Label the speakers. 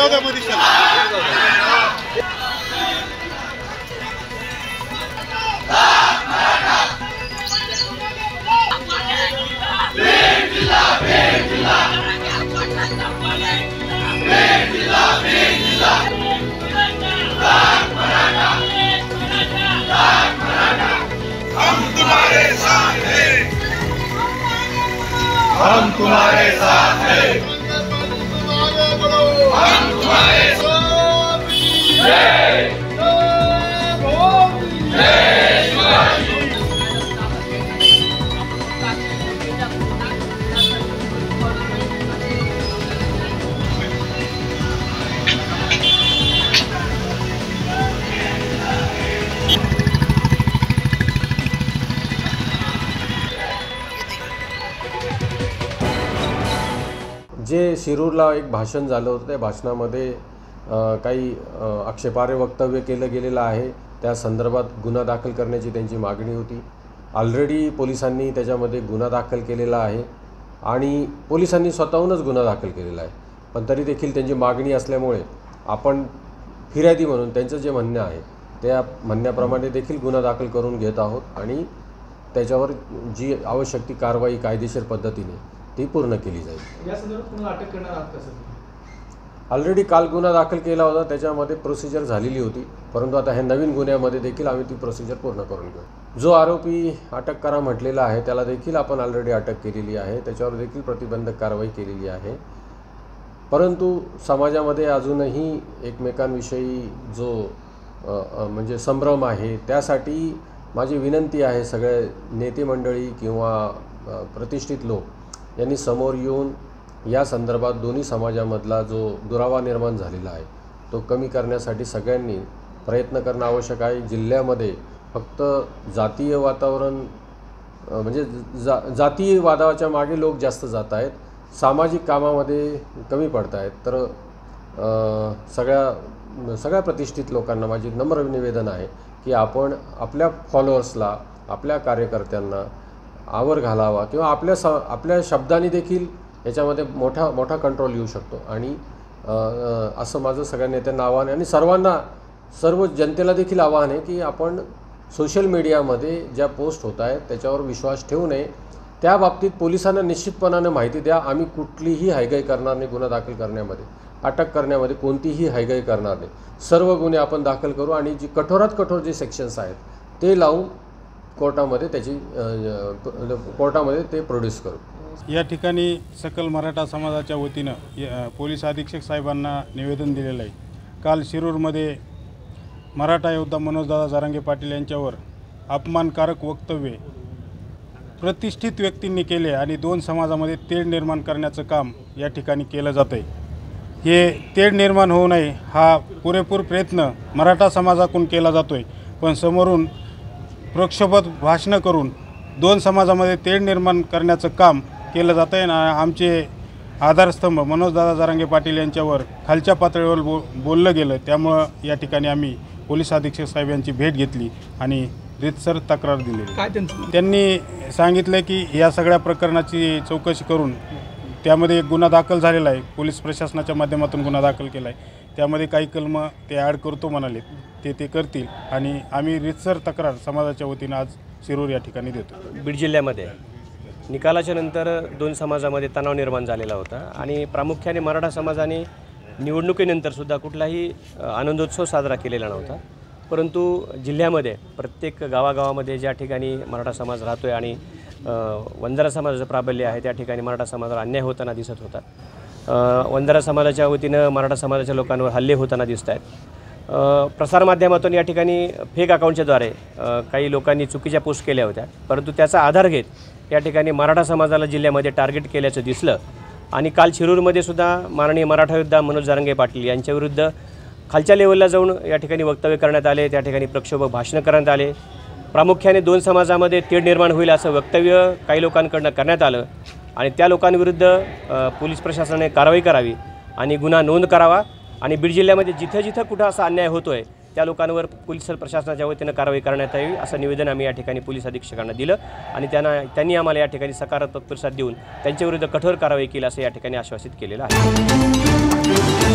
Speaker 1: जाऊ द्या मध्ये
Speaker 2: हम तुम्हारे साथ हैं, हम तुम्हारे साथ हैं। जय शिवाजी।
Speaker 3: जे शिरूरला एक भाषण झालं होतं त्या भाषणामध्ये काही आक्षेपार्ह वक्तव्य केलं गेलेलं आहे। त्या संदर्भात गुन्हा दाखल करण्याची त्यांची मागणी होती। ऑलरेडी पोलिसांनी त्याच्यामध्ये गुन्हा दाखल केलेला आहे आणि पोलिसांनी स्वतःहूनच गुन्हा दाखल केलेला आहे, पण तरी देखील त्यांची मागणी असल्यामुळे आपण फिर्यादी म्हणून त्यांचं जे म्हणणं आहे त्या म्हणण्याप्रमाणे देखील गुन्हा दाखल करून घेत आहोत आणि त्याच्यावर जी आवश्यक ती कारवाई कायदेशीर पद्धतीने ती पूर्ण केली जाईल।
Speaker 4: या संदर्भात कोणाला अटक करणार आहात का सर?
Speaker 3: ऑलरेडी काल गुन्हा दाखल केला होता, त्याच्यामध्ये प्रोसिजर झालेली होती, परंतु आता हे नवीन गुन्ह्यामध्ये देखील आम्ही ती प्रोसिजर पूर्ण करून घेऊ। जो आरोपी अटक करा म्हटलेला आहे त्याला देखील आपण ऑलरेडी अटक केलेली आहे, त्याच्यावर देखील प्रतिबंधक कारवाई केलेली आहे। परंतु समाजामध्ये अजूनही एकमेकांविषयी जो म्हणजे संभ्रम आहे, त्यासाठी माझी विनंती आहे सगळे नेते मंडळी किंवा प्रतिष्ठित लोक यांनी समोर येऊन या संदर्भात दोन्ही समाजामधला जो दुरावा निर्माण झालेला आहे तो कमी करण्यासाठी सगळ्यांनी प्रयत्न करणं आवश्यक आहे। जिल्ह्यामध्ये फक्त जातीय वातावरण म्हणजे जातीय वादाच्या मागे लोक जास्त जात आहेत, सामाजिक कामामध्ये कमी पडत आहेत। तर सगळ्या प्रतिष्ठित लोकांना माझी नम्र निवेदन आहे की आपण आपल्या फॉलोअर्सला, आपल्या कार्यकर्त्यांना आवर घालावा किंवा आपल्या शब्दांनी देखील याच्यामध्ये मोठा कंट्रोल येऊ शकतो आणि असं माझं सगळ्या नेत्यांना आव्हान आहे आणि सर्व जनतेला देखील आव्हान आहे की आपण सोशल मीडियामध्ये ज्या पोस्ट होत आहेत त्याच्यावर विश्वास ठेवू नये। त्या बाबतीत पोलिसांना निश्चितपणाने माहिती द्या। आम्ही कुठलीही हायगाई करणार नाही, गुन्हा दाखल करण्यामध्ये अटक करण्यामध्ये कोणतीही हायगाई करणार नाही। सर्व गुन्हे आपण दाखल करू आणि जी कठोरात कठोर जे सेक्शन्स आहेत ते लावून कोर्टामध्ये ते प्रोड्यूस करू।
Speaker 5: या ठिकाणी सकल मराठा समाजाच्या वतीनं पोलीस अधीक्षक साहेबांना निवेदन दिलेलं आहे। काल शिरूरमध्ये मराठा योद्धा मनोजदादा जरांगे पाटील यांच्यावर अपमानकारक वक्तव्य प्रतिष्ठित व्यक्तींनी केले आणि दोन समाजामध्ये तेढ निर्माण करण्याचं काम या ठिकाणी केलं जातं आहे। हे तेढ निर्माण होऊ नये हा पुरेपूर प्रयत्न मराठा समाजाकडून केला जातो आहे, पण समोरून प्रक्षोभक भाषणं करून दोन समाजामध्ये तेढ निर्माण करण्याचं काम केलं जातं आहे। आमचे आधारस्तंभ मनोजदादा जरांगे पाटील यांच्यावर खालच्या पातळीवर बोललं गेलं, त्यामुळं या ठिकाणी आम्ही पोलीस अधीक्षक साहेब यांची भेट घेतली आणि रीतसर तक्रार दिली। त्यांनी सांगितलं की या सगळ्या प्रकरणाची चौकशी करून त्यामध्ये एक गुन्हा दाखल झालेला आहे, पोलीस प्रशासनाच्या माध्यमातून गुन्हा दाखल केला आहे, त्यामध्ये काही कलम ते ॲड करतो म्हणाले, ते करतील आणि आम्ही रीतसर तक्रार समाजाच्या वतीनं आज शिरूर या ठिकाणी देतो।
Speaker 6: बीड जिल्ह्यामध्ये निकालाच्या नंतर दोन समाजामध्ये तणाव निर्माण झालेला होता आणि प्रामुख्याने मराठा समाजाने निवडणुकीनंतरसुद्धा कुठलाही आनंदोत्सव साजरा केलेला नव्हता, परंतु जिल्ह्यामध्ये प्रत्येक गावागावामध्ये ज्या ठिकाणी मराठा समाज राहतो आहे आणि वंजारा समाजाचं प्राबल्य आहे त्या ठिकाणी मराठा समाजाला अन्याय होताना दिसत होता। वंजारा समाजाच्या वतीनं मराठा समाजाच्या लोकांवर हल्ले होताना दिसत आहेत। प्रसारमाध्यमातून या ठिकाणी फेक अकाउंटच्याद्वारे काही लोकांनी चुकीच्या पोस्ट केल्या होत्या, परंतु त्याचा आधार घेत या ठिकाणी मराठा समाजाला जिल्ह्यामध्ये टार्गेट केल्याचं दिसलं आणि काल शिरूरमध्ये सुद्धा माननीय मराठा योद्धा मनोज जरांगे पाटील यांच्याविरुद्ध खालच्या लेवलला जाऊन या ठिकाणी वक्तव्य करण्यात आले, त्या ठिकाणी प्रक्षोभक भाषणं करण्यात आले। प्रामुख्याने दोन समाजामध्ये तेढ निर्माण होईल असं वक्तव्य काही लोकांकडून करण्यात आलं आणि त्या लोकांविरुद्ध पोलीस प्रशासनाने कारवाई करावी आणि गुन्हा नोंद करावा आणि बीड जिल्ह्यामध्ये जिथं जिथं कुठं असा अन्याय होतोय त्या लोकांवर पोलीस प्रशासनाच्या वतीनं कारवाई करण्यात यावी असं निवेदन आम्ही या ठिकाणी पोलीस अधीक्षकांना दिलं आणि त्यांनी आम्हाला या ठिकाणी सकारात्मक प्रतिसाद देऊन त्यांच्याविरुद्ध कठोर कारवाई केली असं या ठिकाणी आश्वासित केलेलं आहे।